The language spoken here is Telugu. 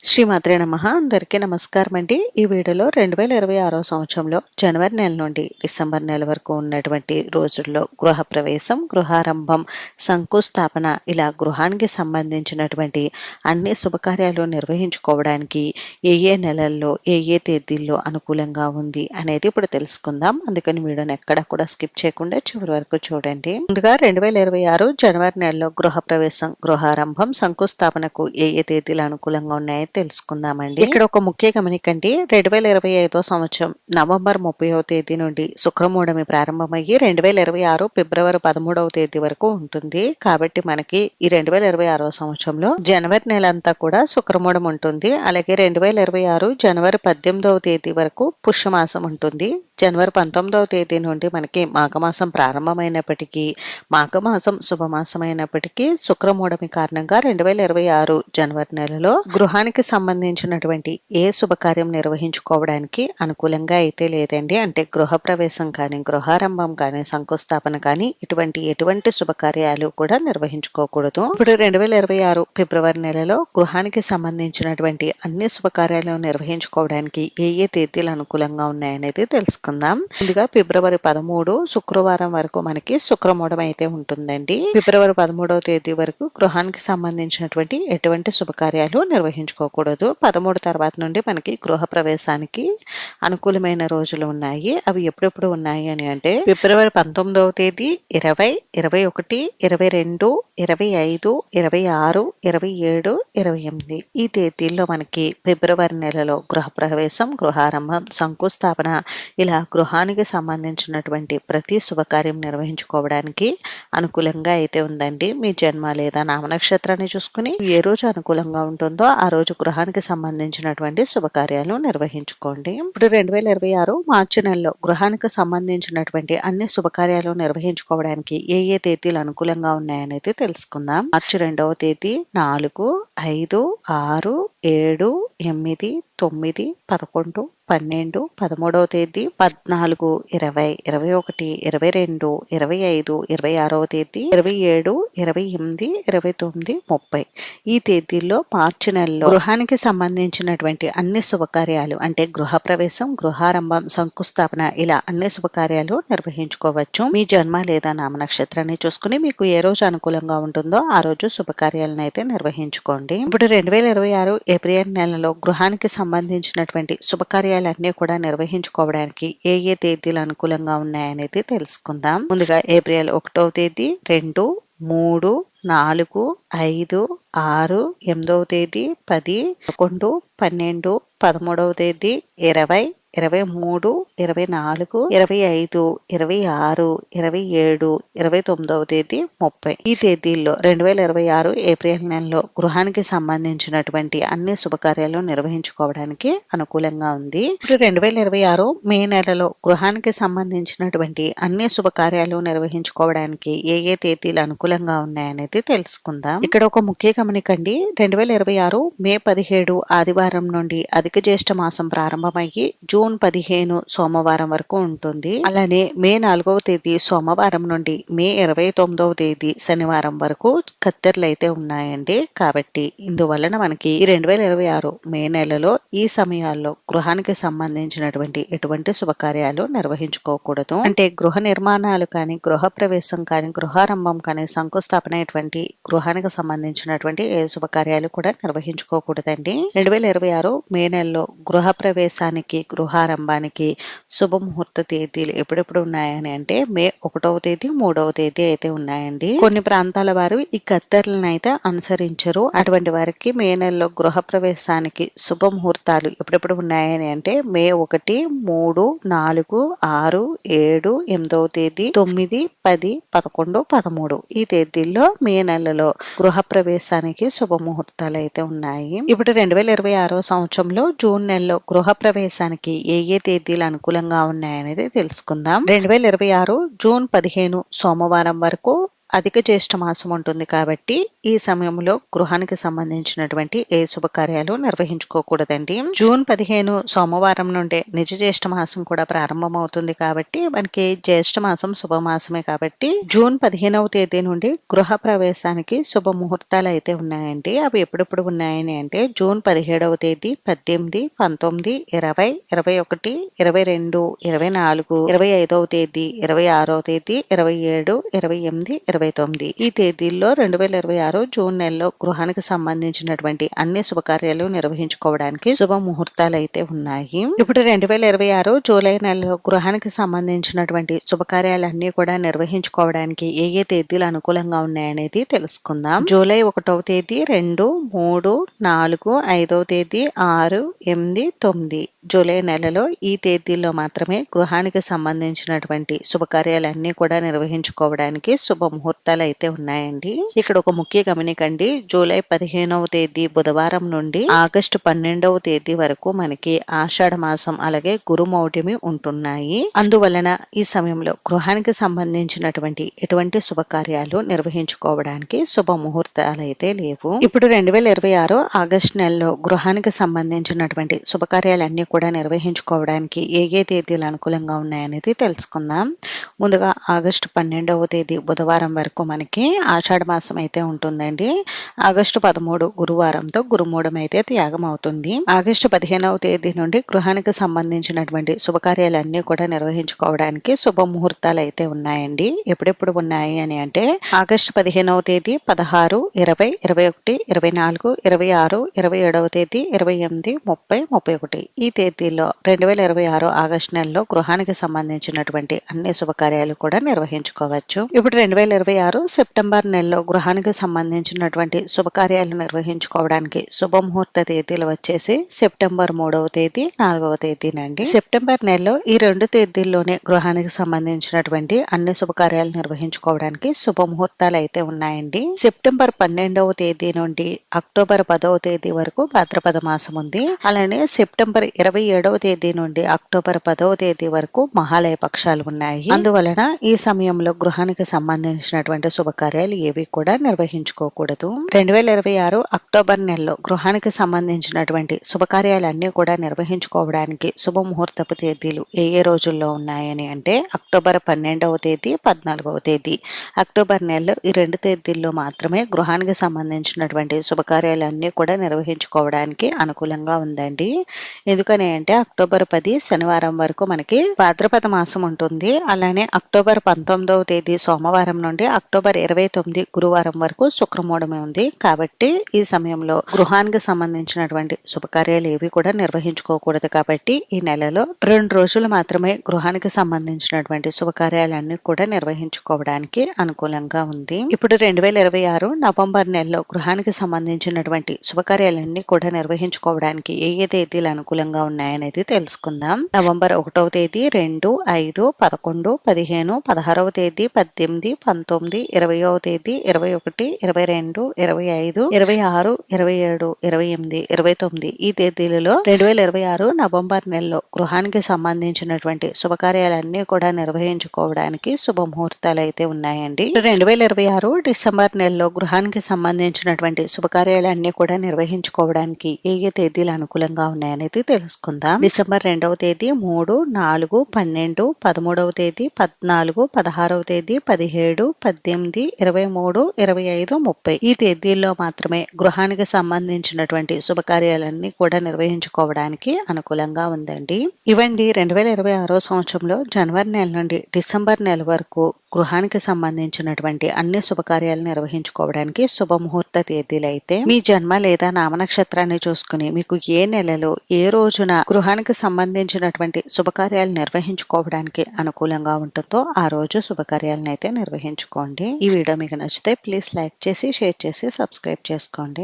శ్రీమాత్రే నమః. అందరికీ నమస్కారం అండి. ఈ వీడియోలో 2026 సంవత్సరంలో జనవరి నెల నుండి డిసెంబర్ నెల వరకు ఉన్నటువంటి రోజుల్లో గృహప్రవేశం, గృహారంభం, శంకుస్థాపన ఇలా గృహానికి సంబంధించినటువంటి అన్ని శుభకార్యాలు నిర్వహించుకోవడానికి ఏ నెలల్లో ఏ తేదీల్లో అనుకూలంగా ఉంది అనేది ఇప్పుడు తెలుసుకుందాం. అందుకని వీడియోని ఎక్కడ కూడా స్కిప్ చేయకుండా చివరి వరకు చూడండి. ముందుగా 2026 జనవరి నెలలో గృహప్రవేశం, గృహారంభం, శంకుస్థాపనకు ఏ తేదీలు అనుకూలంగా ఉన్నాయో తెలుసుకుందామండి. ఇక్కడ ఒక ముఖ్య గమనికండి. 2025 సంవత్సరం నవంబర్ 30వ తేదీ నుండి శుక్రమూఢమి ప్రారంభమయ్యి 2026 ఫిబ్రవరి 13వ తేదీ వరకు ఉంటుంది. కాబట్టి మనకి ఈ 2026 సంవత్సరంలో జనవరి నెల అంతా కూడా శుక్రమూఢం ఉంటుంది. అలాగే 2026 జనవరి 18వ తేదీ వరకు పుష్యమాసం ఉంటుంది. జనవరి 19వ తేదీ నుండి మనకి మాఘమాసం ప్రారంభమైనప్పటికీ, మాఘమాసం శుభమాసం అయినప్పటికీ శుక్రమూఢమి కారణంగా 2026 జనవరి నెలలో గృహానికి సంబంధించినటువంటి ఏ శుభకార్యం నిర్వహించుకోవడానికి అనుకూలంగా అయితే లేదండి. అంటే గృహప్రవేశం కానీ, గృహారంభం కానీ, శంకుస్థాపన కానీ ఎటువంటి శుభకార్యాలు కూడా నిర్వహించుకోకూడదు. ఇప్పుడు 2026 ఫిబ్రవరి నెలలో గృహానికి సంబంధించినటువంటి అన్ని శుభకార్యాలు నిర్వహించుకోవడానికి ఏ తేదీలు అనుకూలంగా ఉన్నాయనేది తెలుసుకుందాం. ముందుగా ఫిబ్రవరి 13 శుక్రవారం వరకు మనకి శుక్రమూఢం అయితే ఉంటుందండి. ఫిబ్రవరి 13వ తేదీ వరకు గృహానికి సంబంధించినటువంటి ఎటువంటి శుభకార్యాలు నిర్వహించుకోకూడదు. 13 తర్వాత నుండి మనకి గృహ ప్రవేశానికి అనుకూలమైన రోజులు ఉన్నాయి. అవి ఎప్పుడెప్పుడు ఉన్నాయి అని అంటే ఫిబ్రవరి 19వ తేదీ, 20, 21, 22, 25, 26, 27, 28 ఈ తేదీల్లో మనకి ఫిబ్రవరి నెలలో గృహ ప్రవేశం, గృహారంభం, శంకుస్థాపన ఇలా గృహానికి సంబంధించినటువంటి ప్రతి శుభకార్యం నిర్వహించుకోవడానికి అనుకూలంగా అయితే ఉందండి. మీ జన్మ లేదా నామనక్షత్రాన్ని చూసుకుని ఏ రోజు అనుకూలంగా ఉంటుందో ఆ రోజు గృహానికి సంబంధించినటువంటి శుభకార్యాలు నిర్వహించుకోండి. ఇప్పుడు 2026 మార్చి నెలలో గృహానికి సంబంధించినటువంటి అన్ని శుభకార్యాలు నిర్వహించుకోవడానికి ఏ తేదీలు అనుకూలంగా ఉన్నాయనేది తెలుసుకుందాం. మార్చి 2వ తేదీ, 4, 5, 6, 7, 8, 9, 11, 12, 13వ తేదీ, 14, 20, 21, 22, 25, 26వ తేదీ, 27, 28, 29, 30 ఈ తేదీల్లో మార్చి నెలలో గృహానికి సంబంధించినటువంటి అన్ని శుభకార్యాలు అంటే గృహప్రవేశం, గృహారంభం, శంకుస్థాపన ఇలా అన్ని శుభకార్యాలు నిర్వహించుకోవచ్చు. మీ జన్మ లేదా నామనక్షత్రాన్ని చూసుకుని మీకు ఏ రోజు అనుకూలంగా ఉంటుందో ఆ రోజు శుభకార్యాలను అయితే నిర్వహించుకోండి. ఇప్పుడు 2026 ఏప్రిల్ నెలలో గృహానికి సంబంధించినటువంటి శుభకార్యాలన్నీ కూడా నిర్వహించుకోవడానికి ఏ తేదీలు అనుకూలంగా ఉన్నాయనేది తెలుసుకుందాం. ముందుగా ఏప్రిల్ 1వ తేదీ, 2, 3, 4, 5, 6, 8వ తేదీ, 10, 11, 12, 13వ తేదీ, 20, 23, 24, 25, 26, 27, 29వ తేదీ, 30 ఈ తేదీల్లో 2026 ఏప్రిల్ నెలలో గృహానికి సంబంధించినటువంటి అన్ని శుభకార్యాలు నిర్వహించుకోవడానికి అనుకూలంగా ఉంది. ఇప్పుడు 2026 మే నెలలో గృహానికి సంబంధించినటువంటి అన్ని శుభకార్యాలు నిర్వహించుకోవడానికి ఏ తేదీలు అనుకూలంగా ఉన్నాయనేది తెలుసుకుందాం. ఇక్కడ ఒక ముఖ్య గమనికండి. 2026 మే 17 ఆదివారం నుండి అధిక జ్యేష్ఠ మాసం ప్రారంభమయ్యి జూన్ 15 సోమవారం వరకు ఉంటుంది. అలానే మే 4వ తేదీ సోమవారం నుండి మే 29వ తేదీ శనివారం వరకు కత్తెరలు అయితే ఉన్నాయండి. కాబట్టి ఇందువలన మనకి ఈ 2026 మే నెలలో ఈ సమయాల్లో గృహానికి సంబంధించినటువంటి ఎటువంటి శుభకార్యాలు నిర్వహించుకోకూడదు. అంటే గృహ నిర్మాణాలు కానీ, గృహ ప్రవేశం కానీ, గృహారంభం కానీ, శంకుస్థాపన ఇటువంటి గృహానికి సంబంధించినటువంటి ఏ శుభకార్యాలు కూడా నిర్వహించుకోకూడదండి. 2026 మే నెలలో గృహ ప్రవేశానికి, గృహారంభానికి శుభముహూర్త తేదీలు ఎప్పుడెప్పుడు ఉన్నాయని అంటే మే 1వ తేదీ, 3వ తేదీ అయితే ఉన్నాయండి. కొన్ని ప్రాంతాల వారు ఈ కత్తెరలను అయితే అనుసరించరు. అటువంటి వారికి మే నెలలో గృహ ప్రవేశానికి శుభముహూర్తాలు ఎప్పుడెప్పుడు ఉన్నాయని అంటే మే 1, 3, 4, 6, 7, 8వ తేదీ, 9, 10, 11, 13 ఈ తేదీల్లో మే నెలలో గృహ ప్రవేశానికి శుభముహూర్తాలు అయితే ఉన్నాయి. ఇప్పుడు 2026 సంవత్సరంలో జూన్ నెలలో గృహ ప్రవేశానికి ఏ తేదీలు అనుకూలంగా ఉన్నాయనేది తెలుసుకుందాం. 2026 జూన్ 15 సోమవారం వరకు అధిక జ్యేష్ఠ మాసం ఉంటుంది కాబట్టి ఈ సమయంలో గృహానికి సంబంధించినటువంటి ఏ శుభకార్యాలు నిర్వహించుకోకూడదండి. జూన్ 15 సోమవారం నుండే నిజ జ్యేష్ఠ మాసం కూడా ప్రారంభమవుతుంది కాబట్టి మనకి జ్యేష్ఠ మాసం శుభమాసమే కాబట్టి జూన్ 15వ తేదీ నుండి గృహ ప్రవేశానికి శుభ ముహూర్తాలు అయితే ఉన్నాయండి. అవి ఎప్పుడెప్పుడు ఉన్నాయని అంటే జూన్ 17వ తేదీ, 18, 19, 20, 21, 22, 24, 25వ తేదీ, 26వ తేదీ, 27, 28, 29 ఈ తేదీల్లో 2026 జూన్ నెలలో గృహానికి సంబంధించినటువంటి అన్ని శుభకార్యాలు నిర్వహించుకోవడానికి శుభ ముహూర్తాలు అయితే ఉన్నాయి. ఇప్పుడు 2026 జూలై నెలలో గృహానికి సంబంధించినటువంటి శుభకార్యాలన్నీ కూడా నిర్వహించుకోవడానికి ఏ ఏ తేదీలు అనుకూలంగా ఉన్నాయనేది తెలుసుకుందాం. జూలై 1వ తేదీ, 2, 3, 4, 5వ తేదీ, 6, 8, 9 జూలై నెలలో ఈ తేదీల్లో మాత్రమే గృహానికి సంబంధించినటువంటి శుభకార్యాలన్నీ కూడా నిర్వహించుకోవడానికి శుభ ముహూర్తాలు అయితే ఉన్నాయండి. ఇక్కడ ఒక ముఖ్య గమనికండి, జూలై 15వ తేదీ బుధవారం నుండి ఆగస్టు 12వ తేదీ వరకు మనకి ఆషాఢ మాసం అలాగే గురుమౌఢ్యమి ఉంటున్నాయి. అందువలన ఈ సమయంలో గృహానికి సంబంధించినటువంటి ఎటువంటి శుభకార్యాలు నిర్వహించుకోవడానికి శుభ ముహూర్తాలు అయితే లేవు. ఇప్పుడు 2026 ఆగస్టు నెలలో గృహానికి సంబంధించినటువంటి శుభకార్యాలన్నీ కూడా నిర్వహించుకోవడానికి ఏ ఏ తేదీలు అనుకూలంగా ఉన్నాయనేది తెలుసుకుందాం. ముందుగా ఆగస్టు 12వ తేదీ బుధవారం వరకు మనకి ఆషాఢ మాసం అయితే ఉంటుందండి. ఆగస్టు 13 గురువారంతో గురుమూఢం అయితే త్యాగం అవుతుంది. ఆగస్టు 15వ తేదీ నుండి గృహానికి సంబంధించినటువంటి శుభకార్యాలన్నీ కూడా నిర్వహించుకోవడానికి శుభ ముహూర్తాలు అయితే ఉన్నాయండి. ఎప్పుడెప్పుడు ఉన్నాయి అని అంటే ఆగస్టు 15వ తేదీ, 16, 20, 21, 24, 26, 27వ తేదీ, 28, 30, 31 ఈ తేదీల్లో 2026 ఆగస్టు నెలలో గృహానికి సంబంధించినటువంటి అన్ని శుభకార్యాలు కూడా నిర్వహించుకోవచ్చు. ఇప్పుడు 2026 సెప్టెంబర్ నెలలో గృహానికి సంబంధించినటువంటి శుభకార్యాలు నిర్వహించుకోవడానికి శుభముహూర్త తేదీలు వచ్చేసి సెప్టెంబర్ 3వ తేదీ, 4వ తేదీనండి. సెప్టెంబర్ నెలలో ఈ 2 తేదీల్లోనే గృహానికి సంబంధించినటువంటి అన్ని శుభకార్యాలు నిర్వహించుకోవడానికి శుభముహూర్తాలు అయితే ఉన్నాయండి. సెప్టెంబర్ 12వ తేదీ నుండి అక్టోబర్ 10వ తేదీ వరకు భాద్రపద మాసం ఉంది. అలానే సెప్టెంబర్ 27వ తేదీ నుండి అక్టోబర్ 10వ తేదీ వరకు మహాలయ పక్షాలు ఉన్నాయి. అందువలన ఈ సమయంలో గృహానికి సంబంధించినటువంటి శుభకార్యాలు ఏవి కూడా నిర్వహించుకోకూడదు. 2026 అక్టోబర్ నెలలో గృహానికి సంబంధించినటువంటి శుభకార్యాలన్నీ కూడా నిర్వహించుకోవడానికి శుభ ముహూర్తపు తేదీలు ఏ ఏ రోజుల్లో ఉన్నాయని అంటే అక్టోబర్ 12వ తేదీ, 14వ తేదీ. అక్టోబర్ నెలలో ఈ 2 తేదీల్లో మాత్రమే గృహానికి సంబంధించినటువంటి శుభకార్యాలన్నీ కూడా నిర్వహించుకోవడానికి అనుకూలంగా ఉందండి. ఎందుకని అంటే అక్టోబర్ 10 శనివారం వరకు మనకి భాద్రపద మాసం ఉంటుంది. అలానే అక్టోబర్ 19వ తేదీ సోమవారం నుండి అక్టోబర్ 29 గురువారం వరకు శుక్రమూఢమే ఉంది. కాబట్టి ఈ సమయంలో గృహానికి సంబంధించినటువంటి శుభకార్యాలు ఏవి కూడా నిర్వహించుకోకూడదు. కాబట్టి ఈ నెలలో 2 రోజులు మాత్రమే గృహానికి సంబంధించినటువంటి శుభకార్యాలన్నీ కూడా నిర్వహించుకోవడానికి అనుకూలంగా ఉంది. ఇప్పుడు 2026 నవంబర్ నెలలో గృహానికి సంబంధించినటువంటి శుభకార్యాలన్నీ కూడా నిర్వహించుకోవడానికి ఏ ఏ తేదీలు అనుకూలంగా ఉన్నాయనేది తెలుసుకుందాం. నవంబర్ 1వ తేదీ, 2, 5, 11, 15, 16వ తేదీ, 18, 19, 20వ తేదీ, 21, 22, 25, 26, 27, 28, 29 ఈ తేదీలలో 2026 నవంబర్ నెలలో గృహానికి సంబంధించినటువంటి శుభకార్యాలన్నీ కూడా నిర్వహించుకోవడానికి శుభముహూర్తాలు అయితే ఉన్నాయండి. 2026 డిసెంబర్ నెలలో గృహానికి సంబంధించినటువంటి శుభకార్యాలన్నీ కూడా నిర్వహించుకోవడానికి ఏ ఏ తేదీలు అనుకూలంగా ఉన్నాయనేది తెలుసుకుందాం. డిసెంబర్ 2వ తేదీ, 3, 4, 12, 13వ తేదీ, 14, 16వ తేదీ, 17, 18, 23, 25, 30 ఈ తేదీల్లో మాత్రమే గృహానికి సంబంధించినటువంటి శుభకార్యాలన్నీ కూడా నిర్వహించుకోవడానికి అనుకూలంగా ఉందండి. ఇవండి 2026 సంవత్సరంలో జనవరి నెల నుండి డిసెంబర్ నెల వరకు గృహానికి సంబంధించినటువంటి అన్ని శుభకార్యాలు నిర్వహించుకోవడానికి శుభముహూర్త తేదీలు అయితే మీ జన్మ లేదా నామనక్షత్రాన్ని చూసుకుని మీకు ఏ నెలలో ఏ రోజున గృహానికి సంబంధించినటువంటి శుభకార్యాలు నిర్వహించుకోవడానికి అనుకూలంగా ఉంటుందో ఆ రోజు శుభకార్యాలను అయితే నిర్వహించుకోండి. ఈ వీడియో మీకు నచ్చితే ప్లీజ్ లైక్ చేసి, షేర్ చేసి, సబ్స్క్రైబ్ చేసుకోండి.